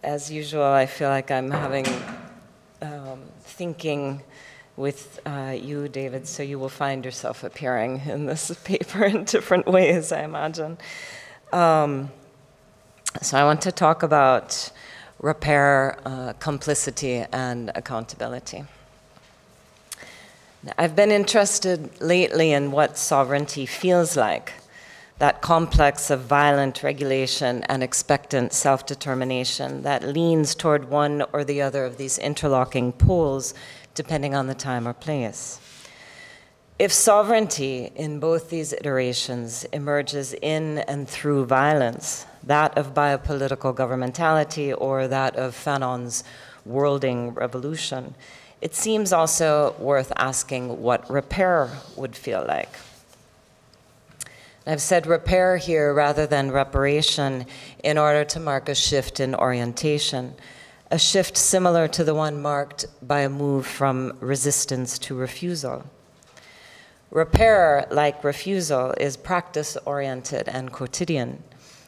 As usual, I feel like I'm having thinking with you, David, so you will find yourself appearing in this paper in different ways, I imagine. So I want to talk about repair, complicity, and accountability. I've been interested lately in what sovereignty feels like, that complex of violent regulation and expectant self-determination that leans toward one or the other of these interlocking poles, depending on the time or place. If sovereignty in both these iterations emerges in and through violence, that of biopolitical governmentality or that of Fanon's worlding revolution, it seems also worth asking what repair would feel like. I've said repair here rather than reparation in order to mark a shift in orientation, a shift similar to the one marked by a move from resistance to refusal. Repair, like refusal, is practice-oriented and quotidian.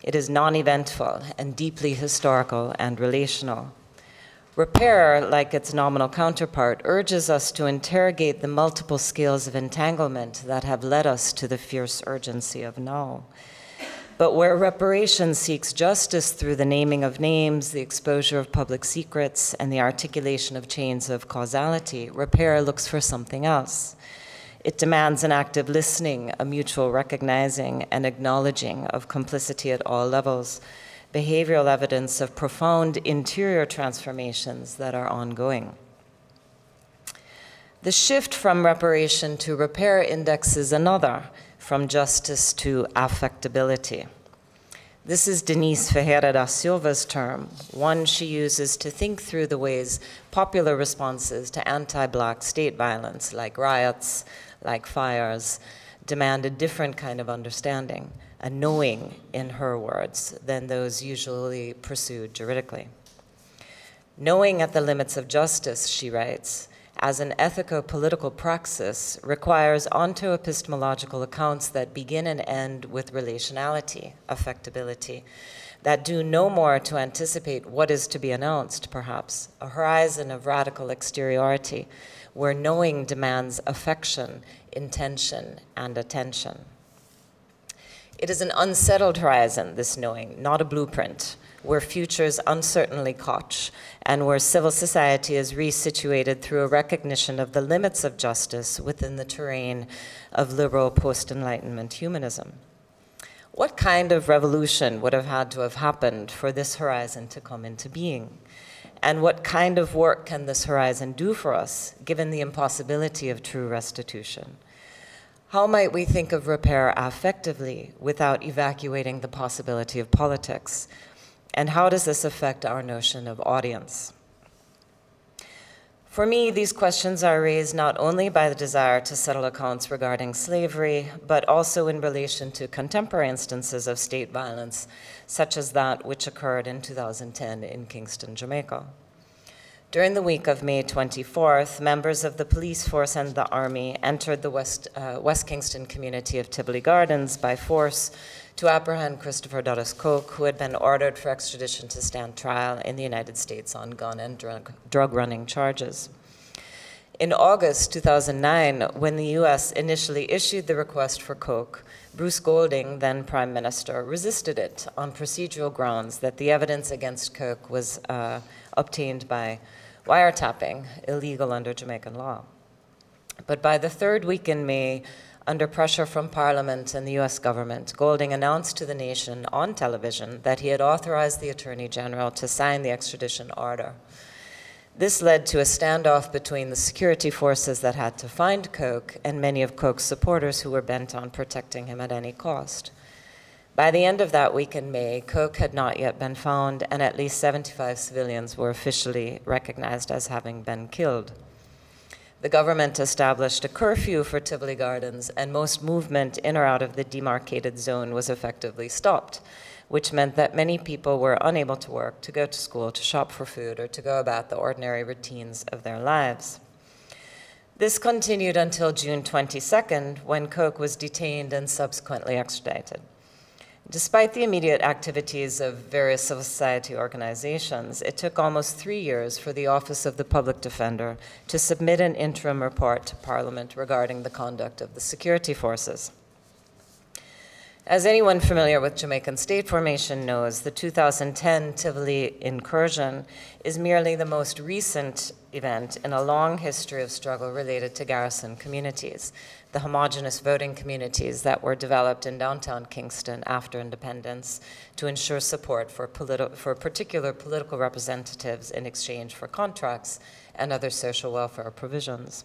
It is non-eventful and deeply historical and relational. Repair, like its nominal counterpart, urges us to interrogate the multiple scales of entanglement that have led us to the fierce urgency of now. But where reparation seeks justice through the naming of names, the exposure of public secrets, and the articulation of chains of causality, repair looks for something else. It demands an active listening, a mutual recognizing and acknowledging of complicity at all levels, behavioral evidence of profound interior transformations that are ongoing. The shift from reparation to repair indexes another, from justice to affectability. This is Denise Ferreira da Silva's term, one she uses to think through the ways popular responses to anti-Black state violence, like riots, like fires, demand a different kind of understanding, a knowing, in her words, than those usually pursued juridically. Knowing at the limits of justice, she writes, as an ethico-political praxis requires onto-epistemological accounts that begin and end with relationality, affectability, that do no more to anticipate what is to be announced, perhaps, a horizon of radical exteriority, where knowing demands affection, intention, and attention. It is an unsettled horizon, this knowing, not a blueprint, where futures uncertainly couch, and where civil society is resituated through a recognition of the limits of justice within the terrain of liberal post-Enlightenment humanism. What kind of revolution would have had to have happened for this horizon to come into being? And what kind of work can this horizon do for us, given the impossibility of true restitution? How might we think of repair affectively without evacuating the possibility of politics? And how does this affect our notion of audience? For me, these questions are raised not only by the desire to settle accounts regarding slavery, but also in relation to contemporary instances of state violence, such as that which occurred in 2010 in Kingston, Jamaica. During the week of May 24th, members of the police force and the army entered the West Kingston community of Tivoli Gardens by force to apprehend Christopher Dudus Coke, who had been ordered for extradition to stand trial in the United States on gun and drug running charges. In August 2009, when the US initially issued the request for Coke, Bruce Golding, then Prime Minister, resisted it on procedural grounds that the evidence against Coke was obtained by wiretapping, illegal under Jamaican law. But by the third week in May, under pressure from Parliament and the US government, Golding announced to the nation on television that he had authorized the Attorney General to sign the extradition order. This led to a standoff between the security forces that had to find Coke and many of Coke's supporters who were bent on protecting him at any cost. By the end of that week in May, Coke had not yet been found, and at least 75 civilians were officially recognized as having been killed. The government established a curfew for Tivoli Gardens, and most movement in or out of the demarcated zone was effectively stopped, which meant that many people were unable to work, to go to school, to shop for food, or to go about the ordinary routines of their lives. This continued until June 22nd, when Coke was detained and subsequently extradited. Despite the immediate activities of various civil society organizations, it took almost 3 years for the Office of the Public Defender to submit an interim report to Parliament regarding the conduct of the security forces. As anyone familiar with Jamaican state formation knows, the 2010 Tivoli incursion is merely the most recent event in a long history of struggle related to garrison communities, the homogenous voting communities that were developed in downtown Kingston after independence to ensure support for particular political representatives in exchange for contracts and other social welfare provisions.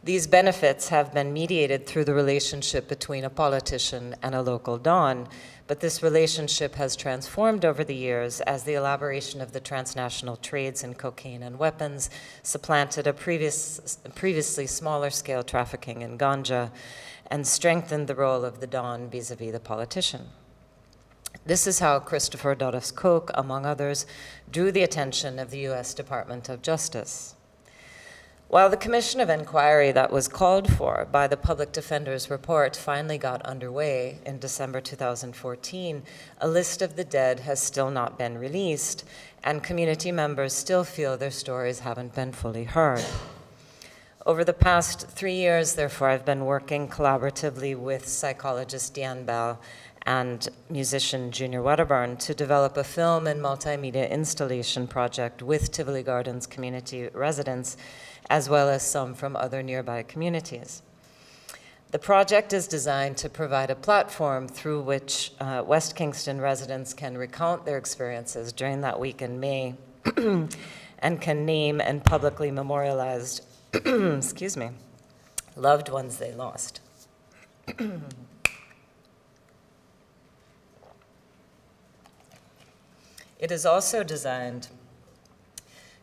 These benefits have been mediated through the relationship between a politician and a local don, but this relationship has transformed over the years as the elaboration of the transnational trades in cocaine and weapons supplanted a previously smaller scale trafficking in ganja and strengthened the role of the don vis-a-vis the politician. This is how Christopher Dodds Koch, among others, drew the attention of the US Department of Justice. While the commission of inquiry that was called for by the public defender's report finally got underway in December 2014, a list of the dead has still not been released, and community members still feel their stories haven't been fully heard. Over the past 3 years, therefore, I've been working collaboratively with psychologist Deanne Bell and musician Junior Wedderburn to develop a film and multimedia installation project with Tivoli Gardens community residents, as well as some from other nearby communities. The project is designed to provide a platform through which West Kingston residents can recount their experiences during that week in May and can name and publicly memorialize, excuse me, loved ones they lost. It is also designed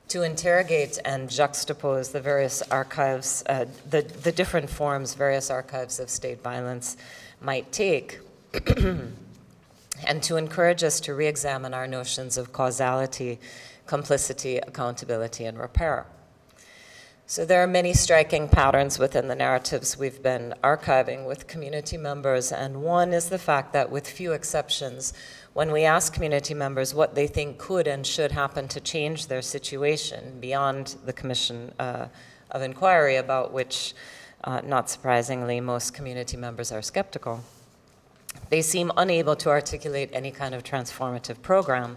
to interrogate and juxtapose the various archives, the different forms various archives of state violence might take, and to encourage us to re-examine our notions of causality, complicity, accountability, and repair. So there are many striking patterns within the narratives we've been archiving with community members, and one is the fact that, with few exceptions, when we ask community members what they think could and should happen to change their situation beyond the commission of inquiry, about which, not surprisingly, most community members are skeptical, they seem unable to articulate any kind of transformative program,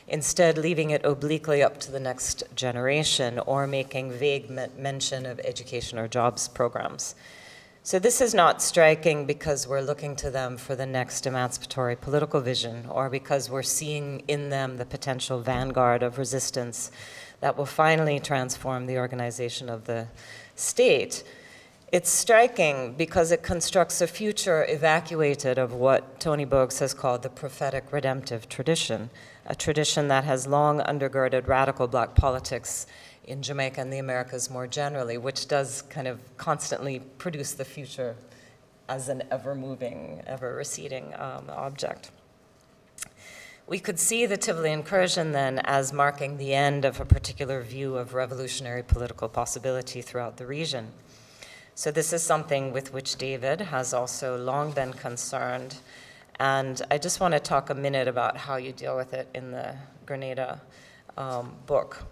instead leaving it obliquely up to the next generation or making vague mention of education or jobs programs. So this is not striking because we're looking to them for the next emancipatory political vision or because we're seeing in them the potential vanguard of resistance that will finally transform the organization of the state. It's striking because it constructs a future evacuated of what Tony Bogues has called the prophetic redemptive tradition, a tradition that has long undergirded radical black politics in Jamaica and the Americas more generally, which does kind of constantly produce the future as an ever-moving, ever-receding object. We could see the Tivoli incursion then as marking the end of a particular view of revolutionary political possibility throughout the region. So this is something with which David has also long been concerned, and I just want to talk a minute about how you deal with it in the Grenada book.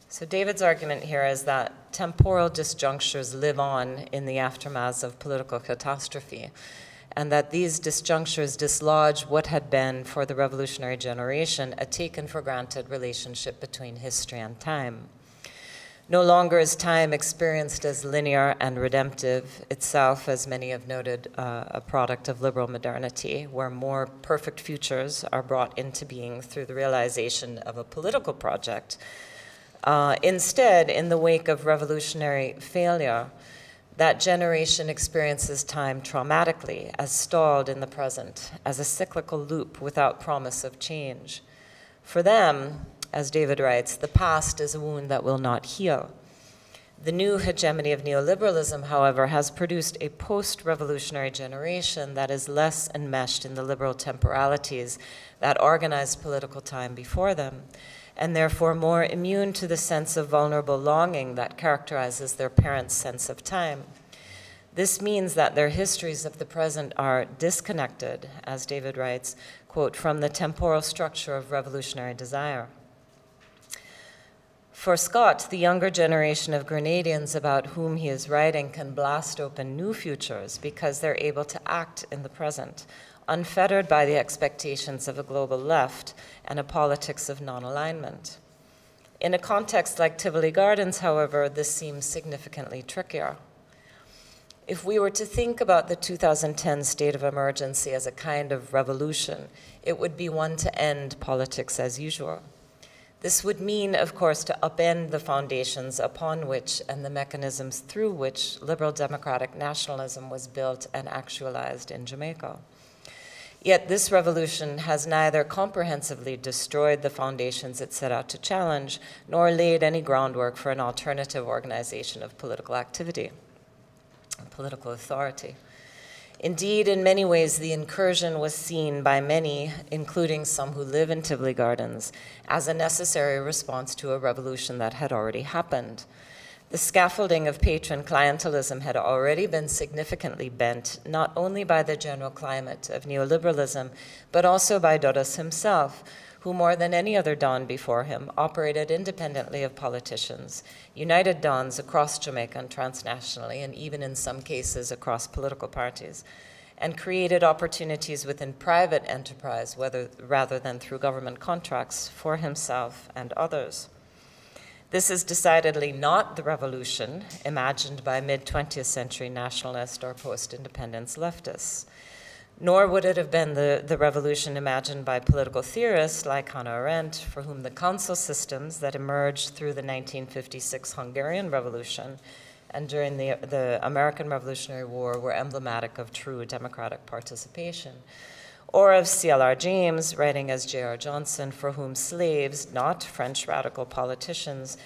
So David's argument here is that temporal disjunctures live on in the aftermath of political catastrophe, and that these disjunctures dislodge what had been, for the revolutionary generation, a taken-for-granted relationship between history and time. No longer is time experienced as linear and redemptive, itself, as many have noted, a product of liberal modernity, where more perfect futures are brought into being through the realization of a political project. Instead, in the wake of revolutionary failure, that generation experiences time traumatically, as stalled in the present, as a cyclical loop without promise of change. For them, as David writes, the past is a wound that will not heal. The new hegemony of neoliberalism, however, has produced a post-revolutionary generation that is less enmeshed in the liberal temporalities that organized political time before them, and therefore more immune to the sense of vulnerable longing that characterizes their parents' sense of time. This means that their histories of the present are disconnected, as David writes, quote, from the temporal structure of revolutionary desire. For Scott, the younger generation of Grenadians about whom he is writing can blast open new futures because they're able to act in the present, unfettered by the expectations of a global left and a politics of non-alignment. In a context like Tivoli Gardens, however, this seems significantly trickier. If we were to think about the 2010 state of emergency as a kind of revolution, it would be one to end politics as usual. This would mean, of course, to upend the foundations upon which and the mechanisms through which liberal democratic nationalism was built and actualized in Jamaica. Yet this revolution has neither comprehensively destroyed the foundations it set out to challenge, nor laid any groundwork for an alternative organization of political activity, political authority. Indeed, in many ways, the incursion was seen by many, including some who live in Tivoli Gardens, as a necessary response to a revolution that had already happened. The scaffolding of patron clientelism had already been significantly bent, not only by the general climate of neoliberalism, but also by Dodos himself, who more than any other Don before him operated independently of politicians, united Dons across Jamaica and transnationally, and even in some cases across political parties, and created opportunities within private enterprise, rather than through government contracts, for himself and others. This is decidedly not the revolution imagined by mid-20th century nationalist or post-independence leftists. Nor would it have been the revolution imagined by political theorists like Hannah Arendt, for whom the council systems that emerged through the 1956 Hungarian Revolution and during the American Revolutionary War were emblematic of true democratic participation. Or of C.L.R. James, writing as J.R. Johnson, for whom slaves, not French radical politicians,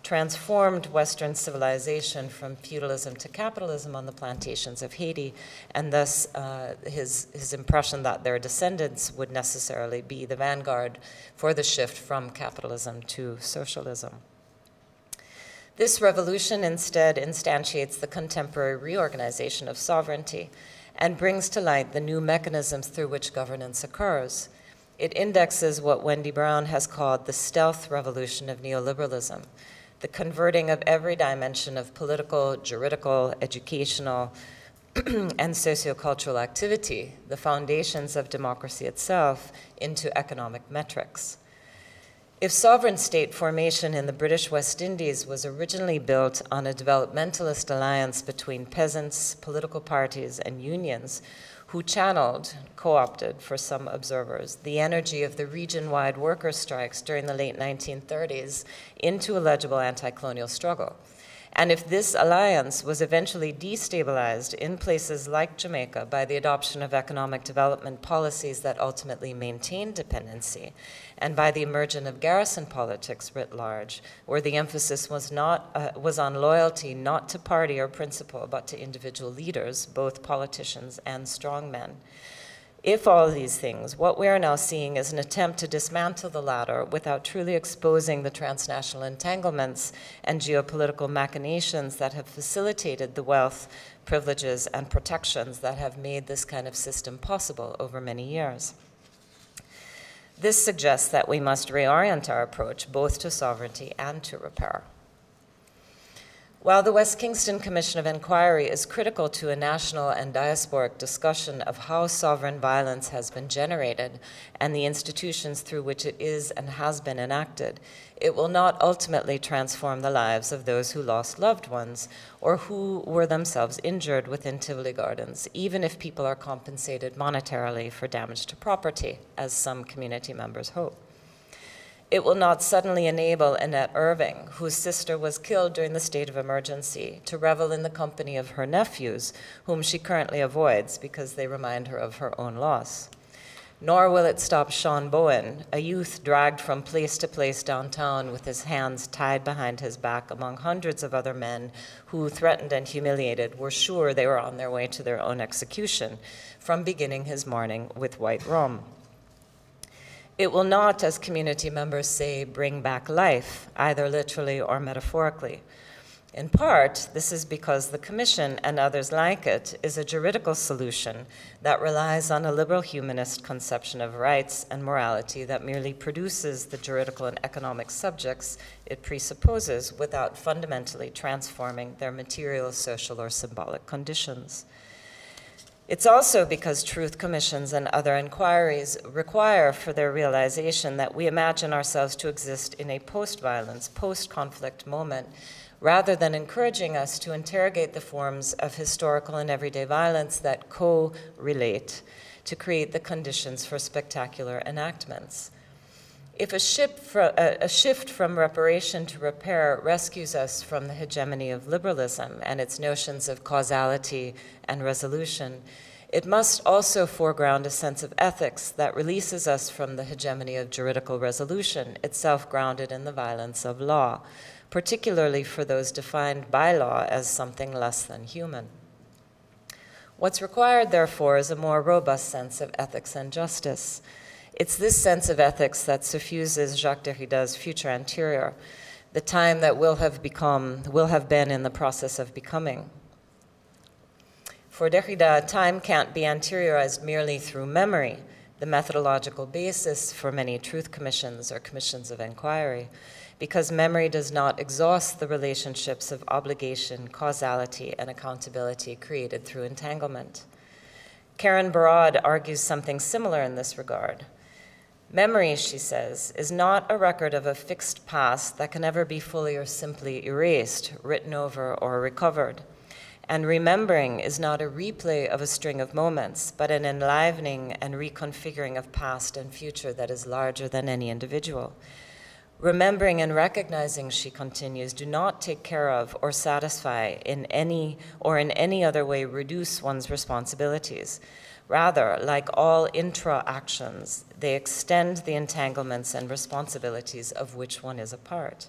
transformed Western civilization from feudalism to capitalism on the plantations of Haiti, and thus his impression that their descendants would necessarily be the vanguard for the shift from capitalism to socialism. This revolution instead instantiates the contemporary reorganization of sovereignty and brings to light the new mechanisms through which governance occurs. It indexes what Wendy Brown has called the stealth revolution of neoliberalism, the converting of every dimension of political, juridical, educational, and sociocultural activity, the foundations of democracy itself, into economic metrics. If sovereign state formation in the British West Indies was originally built on a developmentalist alliance between peasants, political parties, and unions, who channeled, co-opted for some observers, the energy of the region-wide worker strikes during the late 1930s into a legible anti-colonial struggle. And if this alliance was eventually destabilized in places like Jamaica by the adoption of economic development policies that ultimately maintained dependency, and by the emergence of garrison politics writ large, where the emphasis was on loyalty not to party or principle, but to individual leaders, both politicians and strongmen. If all of these things, what we are now seeing is an attempt to dismantle the latter without truly exposing the transnational entanglements and geopolitical machinations that have facilitated the wealth, privileges, and protections that have made this kind of system possible over many years. This suggests that we must reorient our approach both to sovereignty and to repair. While the West Kingston Commission of Inquiry is critical to a national and diasporic discussion of how sovereign violence has been generated and the institutions through which it is and has been enacted, it will not ultimately transform the lives of those who lost loved ones or who were themselves injured within Tivoli Gardens, even if people are compensated monetarily for damage to property, as some community members hope. It will not suddenly enable Annette Irving, whose sister was killed during the state of emergency, to revel in the company of her nephews, whom she currently avoids because they remind her of her own loss. Nor will it stop Sean Bowen, a youth dragged from place to place downtown with his hands tied behind his back among hundreds of other men who, threatened and humiliated, were sure they were on their way to their own execution, from beginning his morning with white rum. It will not, as community members say, bring back life, either literally or metaphorically. In part, this is because the Commission and others like it is a juridical solution that relies on a liberal humanist conception of rights and morality that merely produces the juridical and economic subjects it presupposes without fundamentally transforming their material, social, or symbolic conditions. It's also because truth commissions and other inquiries require for their realization that we imagine ourselves to exist in a post-violence, post-conflict moment, rather than encouraging us to interrogate the forms of historical and everyday violence that co-relate to create the conditions for spectacular enactments. If a shift from reparation to repair rescues us from the hegemony of liberalism and its notions of causality and resolution, it must also foreground a sense of ethics that releases us from the hegemony of juridical resolution, itself grounded in the violence of law, particularly for those defined by law as something less than human. What's required, therefore, is a more robust sense of ethics and justice. It's this sense of ethics that suffuses Jacques Derrida's future anterior, the time that will have been in the process of becoming. For Derrida, time can't be anteriorized merely through memory, the methodological basis for many truth commissions or commissions of inquiry, because memory does not exhaust the relationships of obligation, causality, and accountability created through entanglement. Karen Barad argues something similar in this regard. Memory, she says, is not a record of a fixed past that can never be fully or simply erased, written over, or recovered. And remembering is not a replay of a string of moments, but an enlivening and reconfiguring of past and future that is larger than any individual. Remembering and recognizing, she continues, do not take care of or satisfy in any other way reduce one's responsibilities. Rather, like all intra-actions, they extend the entanglements and responsibilities of which one is a part.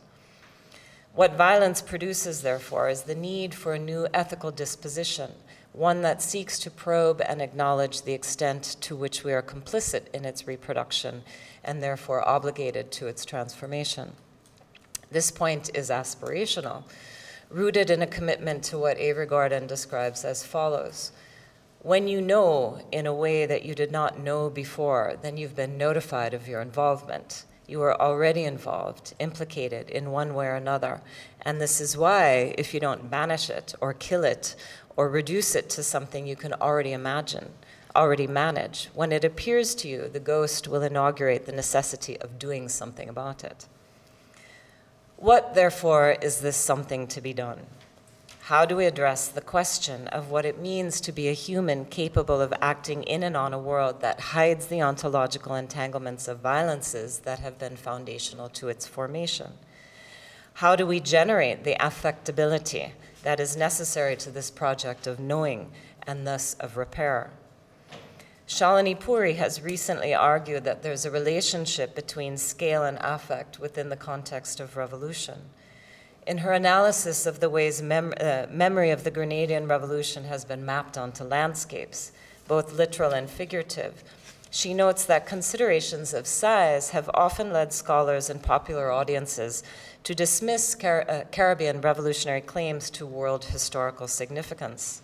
What violence produces, therefore, is the need for a new ethical disposition, one that seeks to probe and acknowledge the extent to which we are complicit in its reproduction and therefore obligated to its transformation. This point is aspirational, rooted in a commitment to what Ava Garden describes as follows. When you know in a way that you did not know before, then you've been notified of your involvement. You are already involved, implicated in one way or another. And this is why, if you don't banish it or kill it or reduce it to something you can already imagine, already manage, when it appears to you, the ghost will inaugurate the necessity of doing something about it. What, therefore, is this something to be done? How do we address the question of what it means to be a human capable of acting in and on a world that hides the ontological entanglements of violences that have been foundational to its formation? How do we generate the affectability that is necessary to this project of knowing and thus of repair? Shalini Puri has recently argued that there's a relationship between scale and affect within the context of revolution. In her analysis of the ways memory of the Grenadian Revolution has been mapped onto landscapes, both literal and figurative, she notes that considerations of size have often led scholars and popular audiences to dismiss Caribbean revolutionary claims to world historical significance.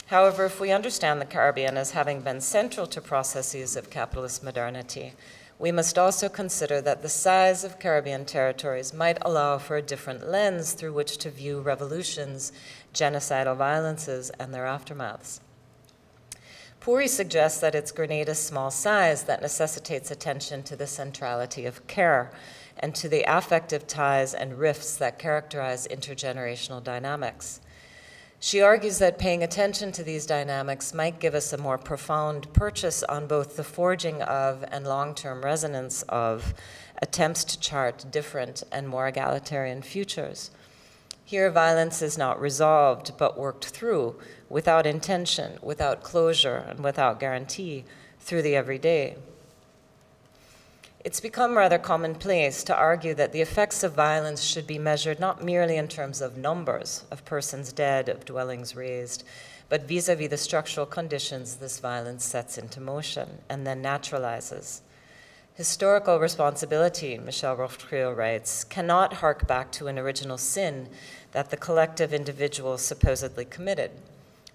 However, if we understand the Caribbean as having been central to processes of capitalist modernity, we must also consider that the size of Caribbean territories might allow for a different lens through which to view revolutions, genocidal violences, and their aftermaths. Puri suggests that it's Grenada's small size that necessitates attention to the centrality of care and to the affective ties and rifts that characterize intergenerational dynamics. She argues that paying attention to these dynamics might give us a more profound purchase on both the forging of and long-term resonance of attempts to chart different and more egalitarian futures. Here, violence is not resolved, but worked through, without intention, without closure, and without guarantee, through the everyday. It's become rather commonplace to argue that the effects of violence should be measured not merely in terms of numbers, of persons dead, of dwellings razed, but vis-a-vis the structural conditions this violence sets into motion and then naturalizes. Historical responsibility, Michel Rothschild writes, cannot hark back to an original sin that the collective individual supposedly committed.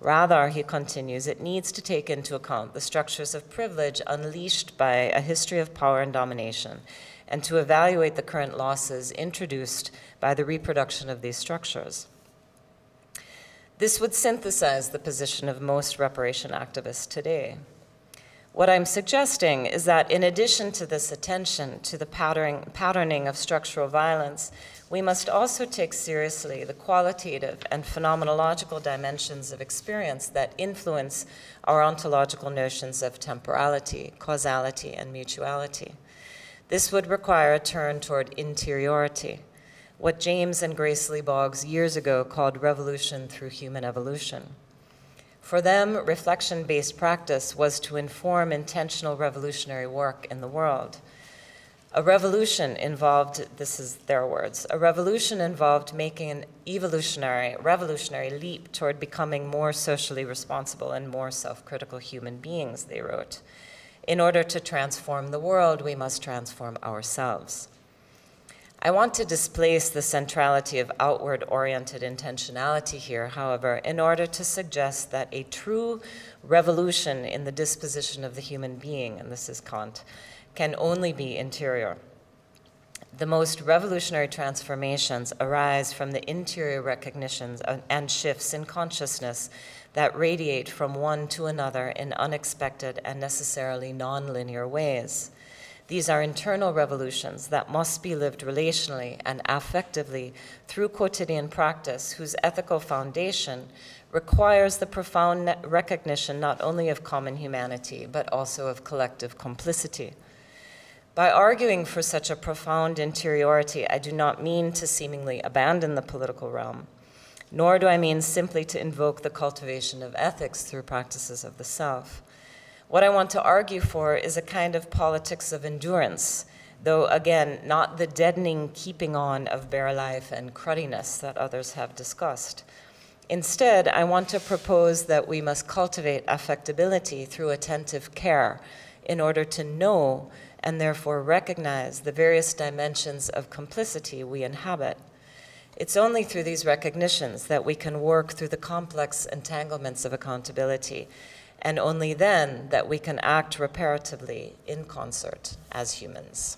Rather, he continues, it needs to take into account the structures of privilege unleashed by a history of power and domination, and to evaluate the current losses introduced by the reproduction of these structures. This would synthesize the position of most reparation activists today. What I'm suggesting is that in addition to this attention to the patterning of structural violence, we must also take seriously the qualitative and phenomenological dimensions of experience that influence our ontological notions of temporality, causality, and mutuality. This would require a turn toward interiority, what James and Grace Lee Boggs years ago called revolution through human evolution. For them, reflection-based practice was to inform intentional revolutionary work in the world. A revolution involved, this is their words, a revolution involved making an revolutionary leap toward becoming more socially responsible and more self-critical human beings, they wrote. In order to transform the world, we must transform ourselves. I want to displace the centrality of outward-oriented intentionality here, however, in order to suggest that a true revolution in the disposition of the human being, and this is Kant, can only be interior. The most revolutionary transformations arise from the interior recognitions and shifts in consciousness that radiate from one to another in unexpected and necessarily nonlinear ways. These are internal revolutions that must be lived relationally and affectively through quotidian practice, whose ethical foundation requires the profound recognition not only of common humanity, but also of collective complicity. By arguing for such a profound interiority, I do not mean to seemingly abandon the political realm, nor do I mean simply to invoke the cultivation of ethics through practices of the self. What I want to argue for is a kind of politics of endurance, though again, not the deadening keeping on of bare life and cruddiness that others have discussed. Instead, I want to propose that we must cultivate affectability through attentive care in order to know and therefore recognize the various dimensions of complicity we inhabit. It's only through these recognitions that we can work through the complex entanglements of accountability, and only then that we can act reparatively in concert as humans.